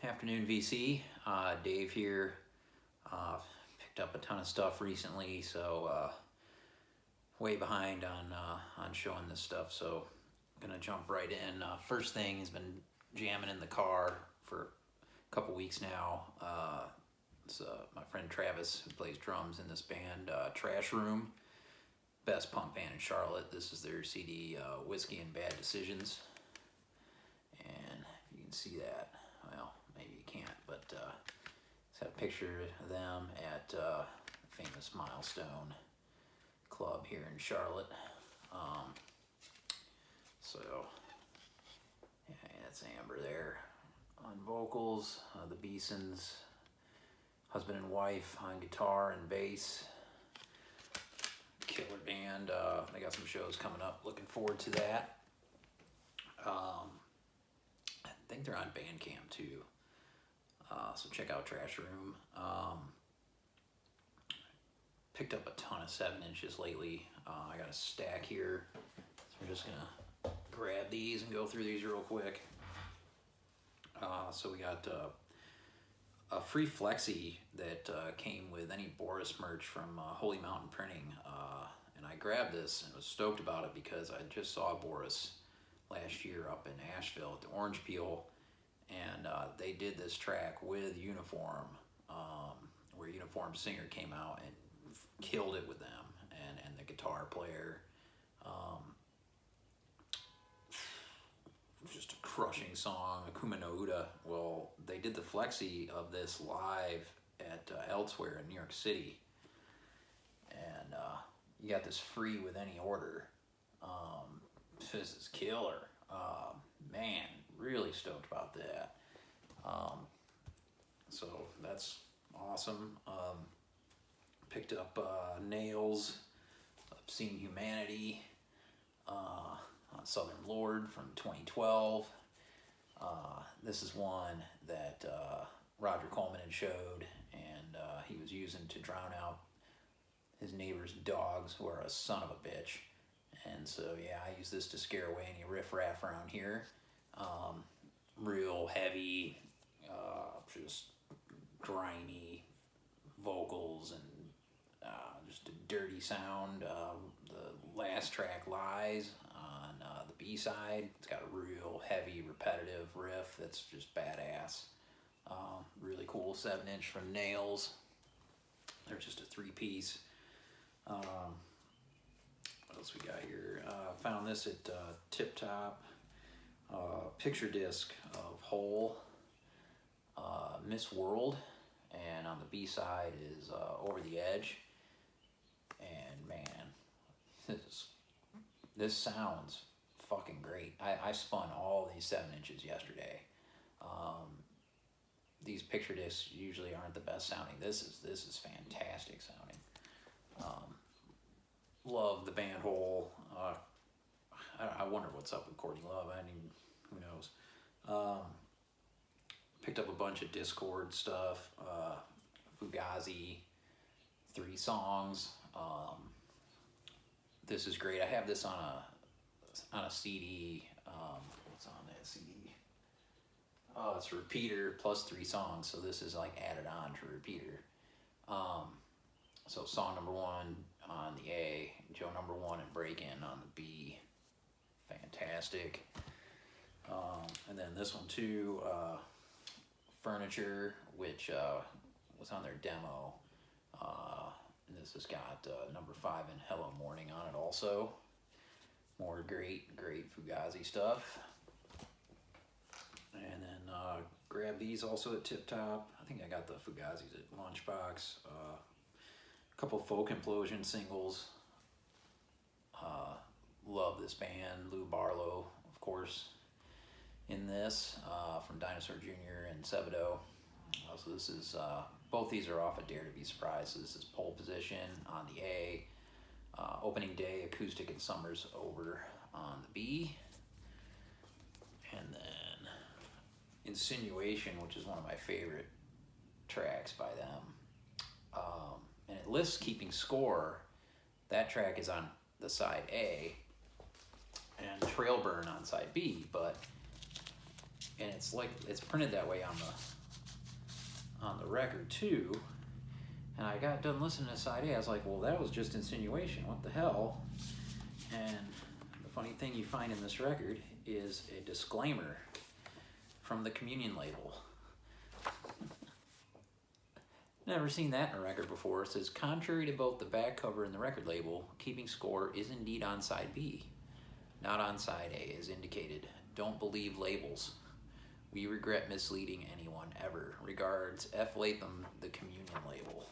Afternoon, VC. Dave here. Picked up a ton of stuff recently, so way behind on showing this stuff. So I'm gonna jump right in. First thing has been jamming in the car for a couple weeks now. It's my friend Travis who plays drums in this band, Trash Room, best punk band in Charlotte. This is their CD, Whiskey and Bad Decisions, and if you can see that, well, maybe you can't, but it's got a picture of them at famous Milestone Club here in Charlotte. So yeah, that's Amber there on vocals, the Beesons, husband and wife on guitar and bass. Killer band. They got some shows coming up. Looking forward to that. I think they're on Bandcamp too. So check out Trash Room. Picked up a ton of 7-inches lately. I got a stack here. So we're just gonna grab these and go through these real quick. So we got a free flexi that came with any Boris merch from Holy Mountain Printing, and I grabbed this and was stoked about it because I just saw Boris last year up in Asheville at the Orange Peel, and they did this track with Uniform, where Uniform singer came out and killed it with them, and the guitar player. Just a crushing song, Akuma no Uda. Well, they did the flexi of this live at Elsewhere in New York City, and you got this free with any order. This is killer. Man, really stoked about that. So that's awesome. Picked up Nails, Obscene Humanity, Southern Lord from 2012. This is one that Roger Coleman had showed, and he was using to drown out his neighbor's dogs, who are a son of a bitch. And so, yeah, I use this to scare away any riffraff around here. Real heavy, just grimy vocals and just a dirty sound. The last track, Lies, on the B-side, it's got a real heavy, repetitive riff that's just badass. Really cool 7-inch from Nails. They're just a 3-piece. What else we got here? Found this at Tip Top. Picture disc of Hole, Miss World, and on the B-side is Over the Edge. And man, this sounds fucking great. I spun all these 7-inches yesterday. These picture discs usually aren't the best sounding. This is fantastic sounding. Love the band Hole. I wonder what's up with Courtney Love. Who knows? Picked up a bunch of Discord stuff. Fugazi, 3 songs. This is great. I have this on a CD. What's on that CD? Oh, it's Repeater plus 3 songs. So this is like added on to Repeater. So song number 1 on the A, Joe number 1 and Break In on the B. Fantastic. And then this one too, Furniture, which was on their demo. And this has got number 5 and Hello Morning on it also. More great Fugazi stuff. And then grab these also at Tip Top. I think I got the Fugazis at Lunchbox. A couple Folk Implosion singles. Love this band. Lou Barlow, of course, in this, from Dinosaur Jr. and Sebadoh. So this is, both these are off of Dare to Be Surprised. So this is Pole Position on the A, Opening Day, Acoustic and Summer's Over on the B, and then Insinuation, which is one of my favorite tracks by them. And it lists Keeping Score. That track is on the side A, and Trail Burn on side B, but and it's like it's printed that way on the record too. And I got done listening to side A. I was like, well, that was just insinuation. What the hell? And the funny thing you find in this record is a disclaimer from the Communion label. Never seen that in a record before. It says, contrary to both the back cover and the record label, Keeping Score is indeed on side B, not on side A, as indicated. Don't believe labels. We regret misleading anyone ever. Regards, F. Latham, the Communion label.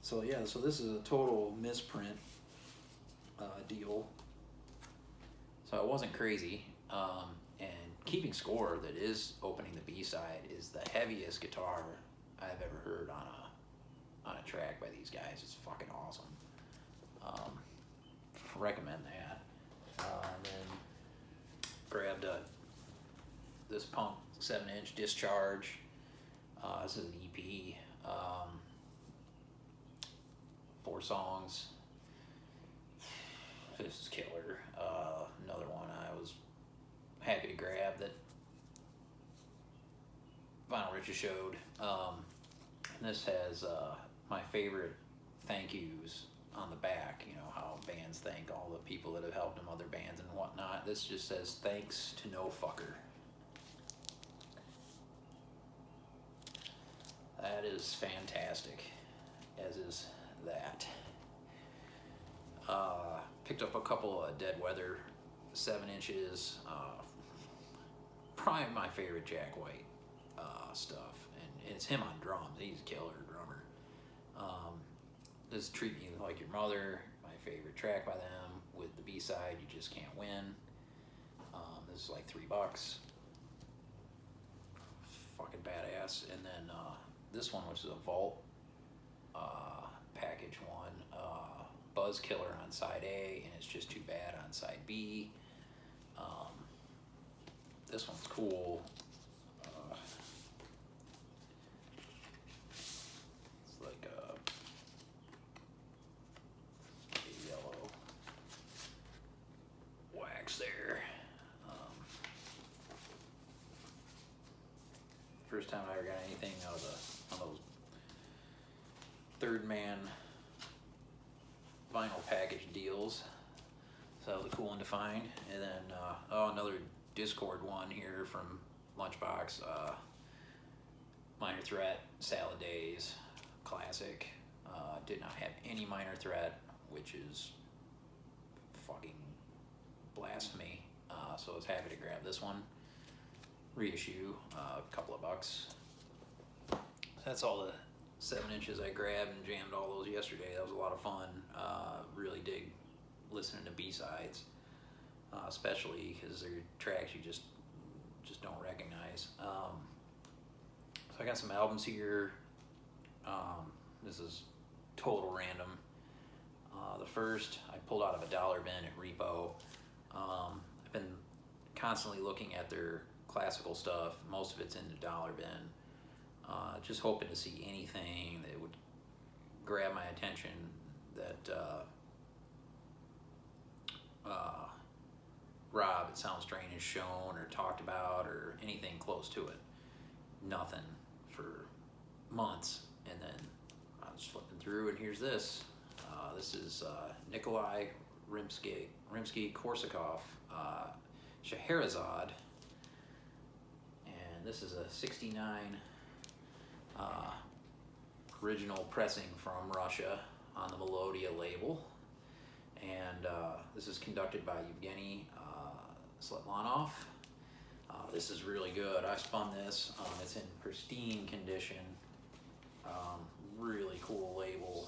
So yeah, so this is a total misprint deal. So it wasn't crazy. And Keeping Score, that is opening the B-side, is the heaviest guitar I've ever heard on a track by these guys. It's fucking awesome. Recommend that. Then grabbed this Punk 7-inch Discharge. This is an EP. 4 songs. This is killer. Another one I was happy to grab that Vinyl Riches showed. This has my favorite thank yous on the back. You know how bands thank all the people that have helped them, other bands and whatnot. This just says, thanks to no fucker. That is fantastic, as is that. Picked up a couple of Dead Weather 7 inches. Probably my favorite Jack White stuff, and it's him on drums. He's a killer drummer. This Treat Me Like Your Mother, my favorite track by them. With the B-side, You Just Can't Win. This is like $3. Fucking badass. And then this one, which is a Vault package one. Buzz Killer on side A, and It's Just Too Bad on side B. This one's cool. It's like a yellow wax there. First time I ever got anything out of those third man vinyl package deals. So that was a cool one to find. And then, another Discord one here from Lunchbox. Minor Threat, Salad Days, classic. Did not have any Minor Threat, which is fucking blasphemy. So I was happy to grab this one. Reissue, a couple of bucks. That's all the 7 inches I grabbed and jammed all those yesterday. That was a lot of fun. Really dig listening to B-sides, especially because they're tracks you just don't recognize. So I got some albums here. This is total random. The first I pulled out of a dollar bin at Repo. I've been constantly looking at their classical stuff. Most of it's in the dollar bin. Just hoping to see anything that would grab my attention that Rob at Sound Strain has shown or talked about or anything close to it. Nothing for months, and then I was flipping through, and here's this. This is Nikolai Rimsky-Korsakov, Scheherazade, and this is a '69 original pressing from Russia on the Melodia label, and this is conducted by Evgeny Svetlanov. This is really good. I spun this. It's in pristine condition. Really cool label.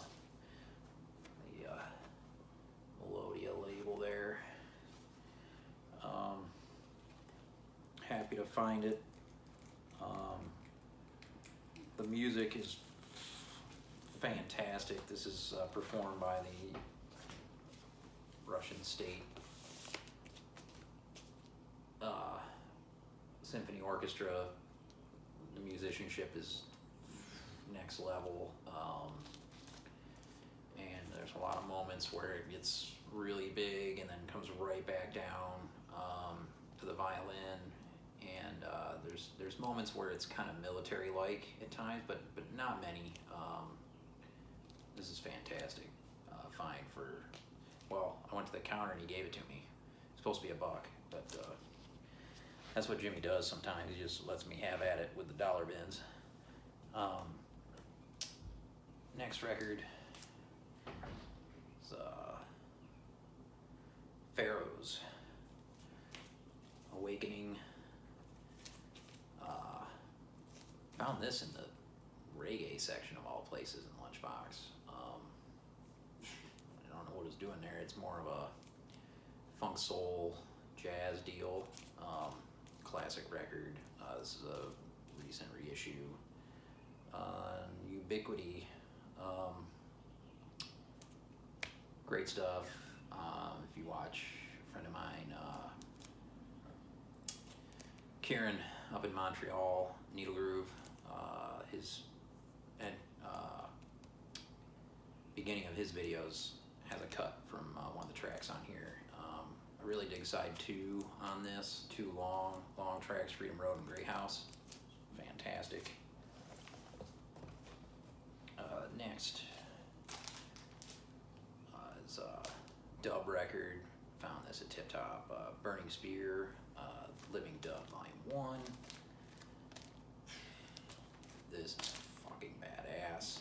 The Melodia label there. Happy to find it. The music is fantastic. This is performed by the Russian State Symphony Orchestra. The musicianship is next level, and there's a lot of moments where it gets really big and then comes right back down. for the violin, and there's moments where it's kind of military-like at times, but not many. This is fantastic. Fine for, well, I went to the counter and he gave it to me. It's supposed to be $1, but that's what Jimmy does sometimes. He just lets me have at it with the dollar bins. Next record is Pharaohs, Awakening. Found this in the reggae section of all places in Lunchbox. I don't know what it's doing there. It's more of a funk soul jazz deal. Classic record. This is a recent reissue. Ubiquity. Great stuff. If you watch a friend of mine, Kieran up in Montreal, Needle Groove, his beginning of his videos has a cut from one of the tracks on here. I really dig side 2 on this. 2 long tracks, Freedom Road and Grey House. Fantastic. Next is dub record. Found this at Tip Top. Burning Spear, Living Dub Volume 1. This is fucking badass.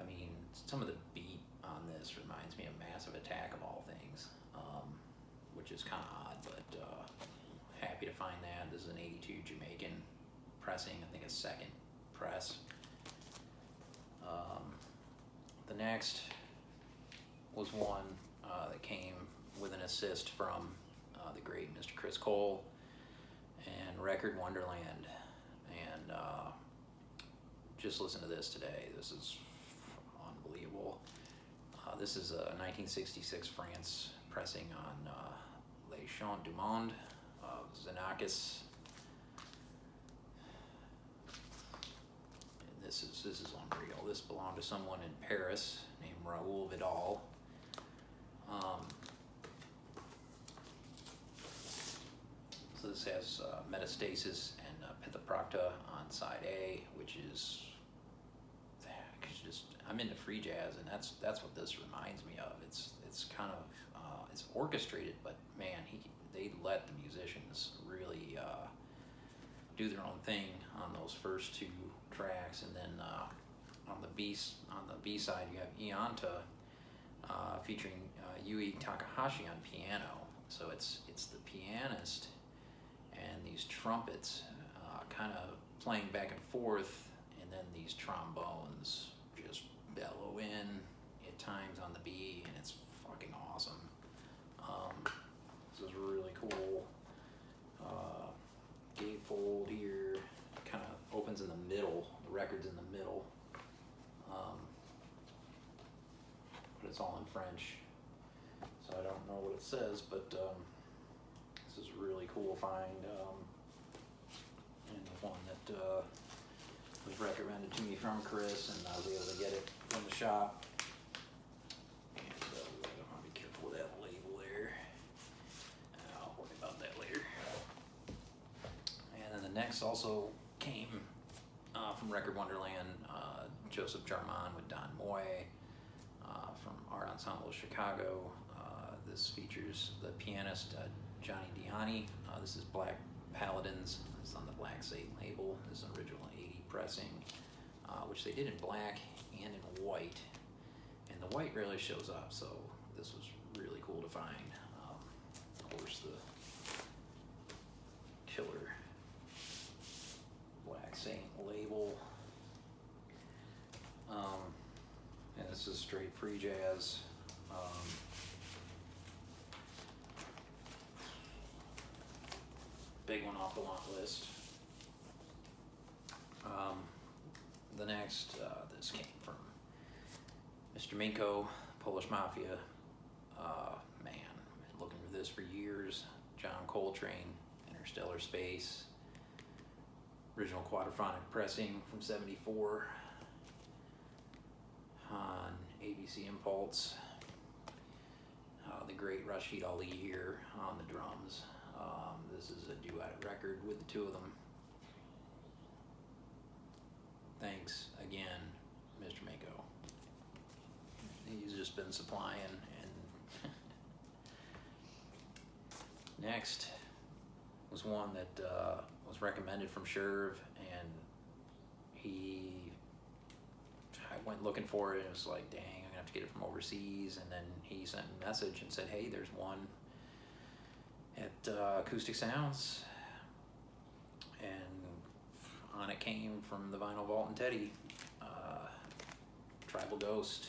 I mean, some of the beat on this reminds me of Massive Attack of all things, which is kind of odd, but happy to find that. This is an 82 Jamaican pressing, I think a second press. The next was one that came with an assist from the great Mr. Chris Cole and Record Wonderland, and just listen to this today. This is unbelievable. This is a 1966 France pressing on Les Chants du Monde of Xenakis. And this is unreal. This belonged to someone in Paris named Raoul Vidal. So this has Metastasis and Pitheprocta on side A, which is just, I'm into free jazz, and that's what this reminds me of. It's kind of it's orchestrated, but man, they let the musicians really do their own thing on those first 2 tracks, and then on the B side you have Ianta featuring Yui Takahashi on piano. So it's the pianist and these trumpets kind of playing back and forth, and then these trombones just bellow in at times on the B, and it's fucking awesome. This is really cool. Gatefold here kind of opens in the middle. The record's in the middle, but it's all in French, so I don't know what it says, but this is really cool find, and one that was recommended to me from Chris, and I was able to get it from the shop. And I'll be careful with that label there. I'll worry about that later. And then the next also came from Record Wonderland, Joseph Jarman with Don Moy from Art Ensemble Chicago. This features the pianist Johnny Diani. This is Black Paladins. It's on the Black Satan label. This is an original 80 pressing, which they did in black and in white. And the white rarely shows up, so this was really cool to find. Of course, the killer Black Saint label. And this is straight free jazz. Big one off the want list. The next, this came from Mr. Minko, Polish Mafia. Man, been looking for this for years. John Coltrane, Interstellar Space. Original quadraphonic pressing from '74 on ABC Impulse. The great Rashid Ali here on the drums. This is a duet record with the two of them. Thanks again, Mr. Mako. He's just been supplying. And next was one that was recommended from Sherv, and I went looking for it, and it was like, dang, I'm gonna have to get it from overseas. And then he sent a message and said, hey, there's one at Acoustic Sounds, and on it came from the Vinyl Vault and Teddy, Tribal Ghost.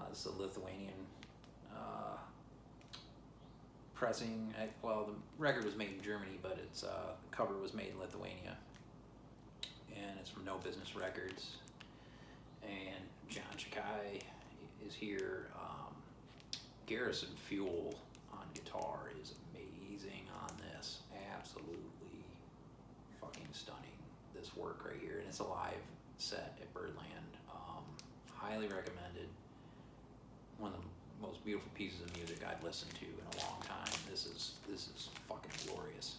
This is a Lithuanian pressing. Well, the record was made in Germany, but the cover was made in Lithuania, and it's from No Business Records. And John Chakai is here. Garrison Fuel on guitar is amazing on this. Absolutely fucking stunning, this work right here. And it's a live set at Birdland. Highly recommended. One of the most beautiful pieces of music I've listened to in a long time. This is fucking glorious.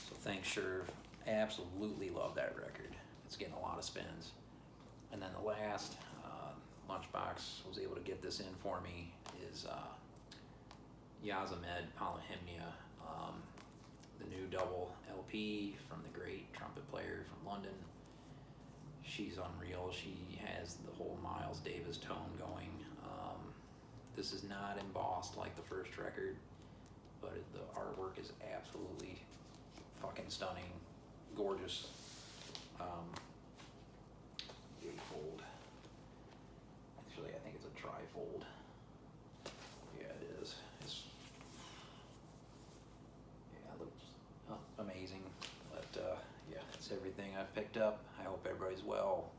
So thanks, Sherv. Absolutely love that record. It's getting a lot of spins. And then the last, Lunchbox was able to get this in for me, is Yazamed Polyhymnia, the new double LP from the great trumpet player from London. She's unreal. She has the whole Miles Davis tone going. This is not embossed like the first record, but the artwork is absolutely fucking stunning, gorgeous. Gatefold. Actually, I think it's a trifold. Yeah, it is. It looks amazing. But yeah, it's everything I've picked up. I hope everybody's well.